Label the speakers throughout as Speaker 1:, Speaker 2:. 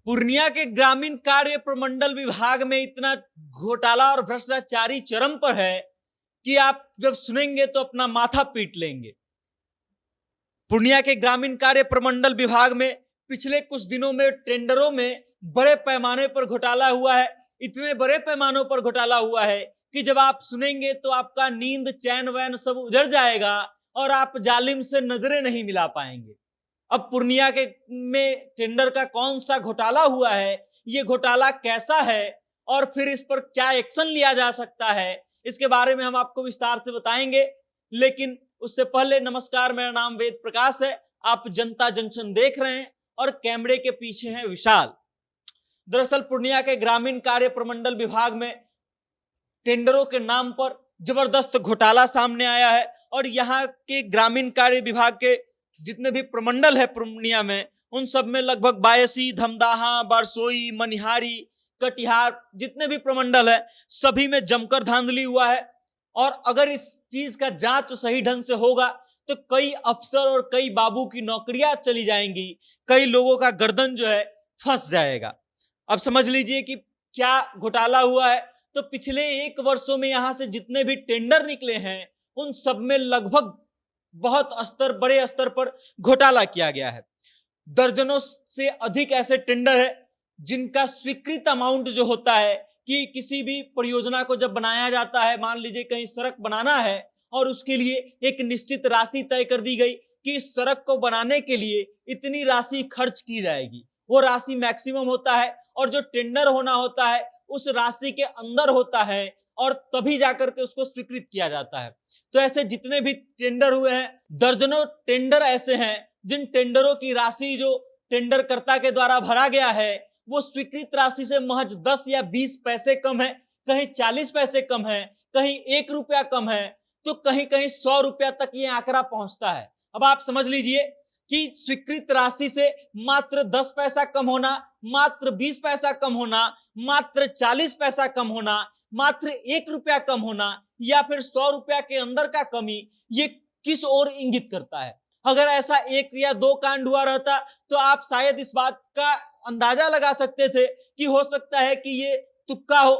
Speaker 1: पूर्णिया के ग्रामीण कार्य प्रमंडल विभाग में इतना घोटाला और भ्रष्टाचारी चरम पर है कि आप जब सुनेंगे तो अपना माथा पीट लेंगे। पूर्णिया के ग्रामीण कार्य प्रमंडल विभाग में पिछले कुछ दिनों में टेंडरों में बड़े पैमाने पर घोटाला हुआ है। इतने बड़े पैमानों पर घोटाला हुआ है कि जब आप सुनेंगे तो आपका नींद चैन वैन सब उजड़ जाएगा और आप जालिम से नजरें नहीं मिला पाएंगे। अब पूर्णिया के में टेंडर का कौन सा घोटाला हुआ है, ये घोटाला कैसा है और फिर इस पर क्या एक्शन लिया जा सकता है, इसके बारे में हम आपको विस्तार से बताएंगे। लेकिन उससे पहले नमस्कार, मेरा नाम वेद प्रकाश है। आप जनता जंक्शन देख रहे हैं और कैमरे के पीछे हैं विशाल। दरअसल पूर्णिया के ग्रामीण कार्य प्रमंडल विभाग में टेंडरों के नाम पर जबरदस्त घोटाला सामने आया है और यहाँ के ग्रामीण कार्य विभाग के जितने भी प्रमंडल है पूर्णिया में, उन सब में लगभग बायसी, धमदाहा, बारसोई, मनिहारी, कटिहार, जितने भी प्रमंडल है सभी में जमकर धांधली हुआ है। और अगर इस चीज का जांच सही ढंग से होगा तो कई अफसर और कई बाबू की नौकरियां चली जाएंगी, कई लोगों का गर्दन जो है फंस जाएगा। अब समझ लीजिए कि क्या घोटाला हुआ है। तो पिछले 1 वर्षों में यहां से जितने भी टेंडर निकले हैं उन सब में लगभग बड़े स्तर पर घोटाला किया गया है। दर्जनों से अधिक ऐसे टेंडर है जिनका स्वीकृत अमाउंट जो होता है कि किसी भी परियोजना को जब बनाया जाता है, मान लीजिए कहीं सड़क बनाना है और उसके लिए एक निश्चित राशि तय कर दी गई कि इस सड़क को बनाने के लिए इतनी राशि खर्च की जाएगी, वो राशि मैक्सिमम होता है और जो टेंडर होना होता है उस राशि के अंदर होता है और तभी जाकर के उसको स्वीकृत किया जाता है। तो ऐसे जितने भी टेंडर हुए हैं, दर्जनों टेंडर ऐसे हैं जिन टेंडरों की राशि जो टेंडरकर्ता के द्वारा भरा गया है वो स्वीकृत राशि से महज 10 या 20 पैसे कम है, कहीं 40 पैसे कम है, कहीं 1 रुपया कम है, तो कहीं कहीं 100 रुपया तक ये आंकड़ा पहुंचता है। अब आप समझ लीजिए कि स्वीकृत राशि से मात्र 10 पैसा कम होना, मात्र 20 पैसा कम होना, मात्र 40 पैसा कम होना, मात्र 1 रुपया कम होना या फिर 100 रुपया के अंदर का कमी, ये किस ओर इंगित करता है। अगर ऐसा 1 या 2 कांड हुआ रहता तो आप शायद इस बात का अंदाजा लगा सकते थे कि हो सकता है कि ये तुक्का हो।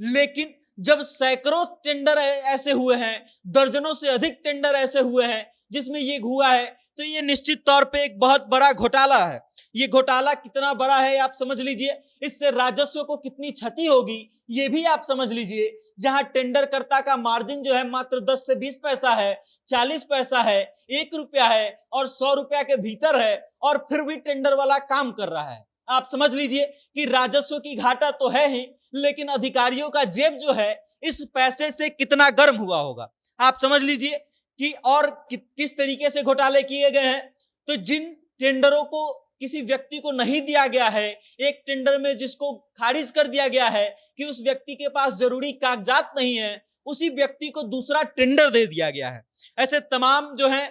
Speaker 1: लेकिन जब सैकड़ों टेंडर ऐसे हुए हैं, दर्जनों से अधिक टेंडर ऐसे हुए हैं जिसमें ये हुआ है, तो ये निश्चित तौर पे एक बहुत बड़ा घोटाला है। ये घोटाला कितना बड़ा है आप समझ लीजिए, इससे राजस्व को कितनी क्षति होगी ये भी आप समझ लीजिए। जहां टेंडरकर्ता का मार्जिन जो है मात्र 10 से 20 पैसा है, 40 पैसा है, 1 रुपया है और 100 रुपया के भीतर है और फिर भी टेंडर वाला काम कर रहा है। आप समझ लीजिए कि राजस्व की घाटा तो है ही, लेकिन अधिकारियों का जेब जो है इस पैसे से कितना गर्म हुआ होगा आप समझ लीजिए कि और किस तरीके से घोटाले किए गए हैं। तो जिन टेंडरों को किसी व्यक्ति को नहीं दिया गया है, एक टेंडर में जिसको खारिज कर दिया गया है कि उस व्यक्ति के पास जरूरी कागजात नहीं है, उसी व्यक्ति को दूसरा टेंडर दे दिया गया है। ऐसे तमाम जो है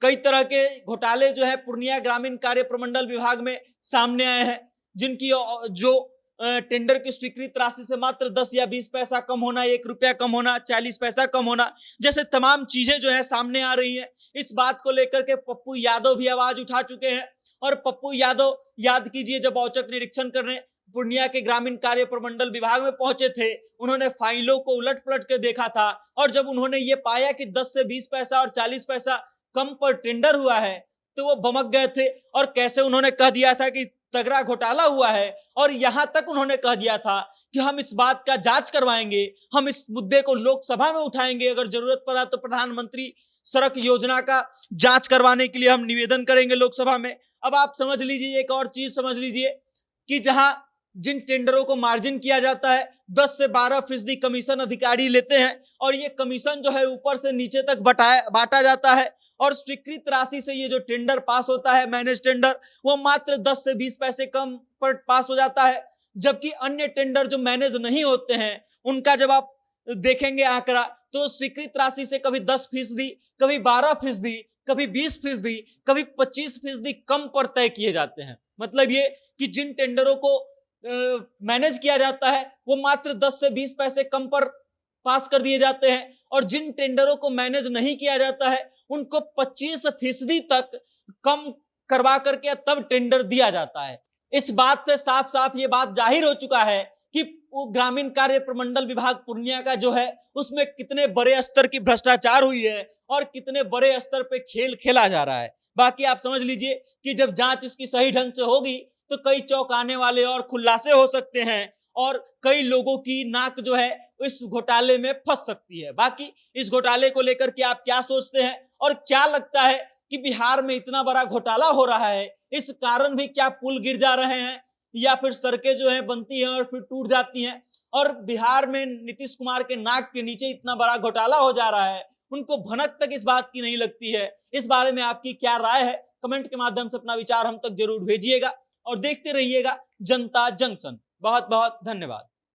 Speaker 1: कई तरह के घोटाले जो है पूर्णिया ग्रामीण कार्य प्रमंडल विभाग में सामने आए हैं, जिनकी जो टेंडर की स्वीकृत राशि से मात्र 10 या 20 पैसा कम होना, 1 रुपया कम होना, 40 पैसा कम होना, जैसे तमाम चीजें जो है सामने आ रही हैं। इस बात को लेकर के पप्पू यादव भी आवाज उठा चुके हैं और पप्पू यादव याद कीजिए जब औचक निरीक्षण करने पूर्णिया के ग्रामीण कार्य प्रमंडल विभाग में पहुंचे थे, उन्होंने फाइलों को उलट पलट कर देखा था और जब उन्होंने ये पाया कि 10 से 20 पैसा और 40 पैसा कम पर टेंडर हुआ है तो वो भमक गए थे और कैसे उन्होंने कह दिया था कि तगड़ा घोटाला हुआ है और यहां तक उन्होंने कह दिया था कि हम इस बात का जांच करवाएंगे, हम इस मुद्दे को लोकसभा में उठाएंगे, अगर जरूरत पड़ा तो प्रधानमंत्री सड़क योजना का जांच करवाने के लिए हम निवेदन करेंगे लोकसभा में। अब आप समझ लीजिए, एक और चीज समझ लीजिए कि जहां जिन टेंडरों को मार्जिन किया जाता है 10 से 12% कमीशन अधिकारी लेते हैं और ये कमीशन जो है ऊपर से नीचे तक बांटा जाता है और स्वीकृत राशि से ये जो टेंडर पास होता है मैनेज टेंडर, वो मात्र 10 से 20 पैसे कम पर पास हो जाता है। जबकि अन्य टेंडर जो मैनेज नहीं होते हैं उनका जब आप देखेंगे आंकड़ा तो स्वीकृत राशि से कभी 10%, कभी 12%, कभी 20%, कभी 25% कम पर तय किए जाते हैं। मतलब ये कि जिन टेंडरों को मैनेज किया जाता है वो मात्र 10 से 20 पैसे कम पर पास कर दिए जाते हैं और जिन टेंडरों को मैनेज नहीं किया जाता है उनको 25% तक कम करवा करके तब टेंडर दिया जाता है। इस बात से साफ साफ ये बात जाहिर हो चुका है कि वो ग्रामीण कार्य प्रमंडल विभाग पूर्णिया का जो है उसमें कितने बड़े स्तर की भ्रष्टाचार हुई है और कितने बड़े स्तर पे खेल खेला जा रहा है। बाकी आप समझ लीजिए कि जब जांच इसकी सही ढंग से होगी तो कई चौंकाने वाले और खुलासे हो सकते हैं और कई लोगों की नाक जो है इस घोटाले में फंस सकती है। बाकी इस घोटाले को लेकर के आप क्या सोचते हैं और क्या लगता है कि बिहार में इतना बड़ा घोटाला हो रहा है, इस कारण भी क्या पुल गिर जा रहे हैं या फिर सड़कें जो है बनती हैं और फिर टूट जाती हैं, और बिहार में नीतीश कुमार के नाक के नीचे इतना बड़ा घोटाला हो जा रहा है, उनको भनक तक इस बात की नहीं लगती है। इस बारे में आपकी क्या राय है? कमेंट के माध्यम से अपना विचार हम तक जरूर भेजिएगा और देखते रहिएगा जनता जंक्शन। बहुत बहुत धन्यवाद।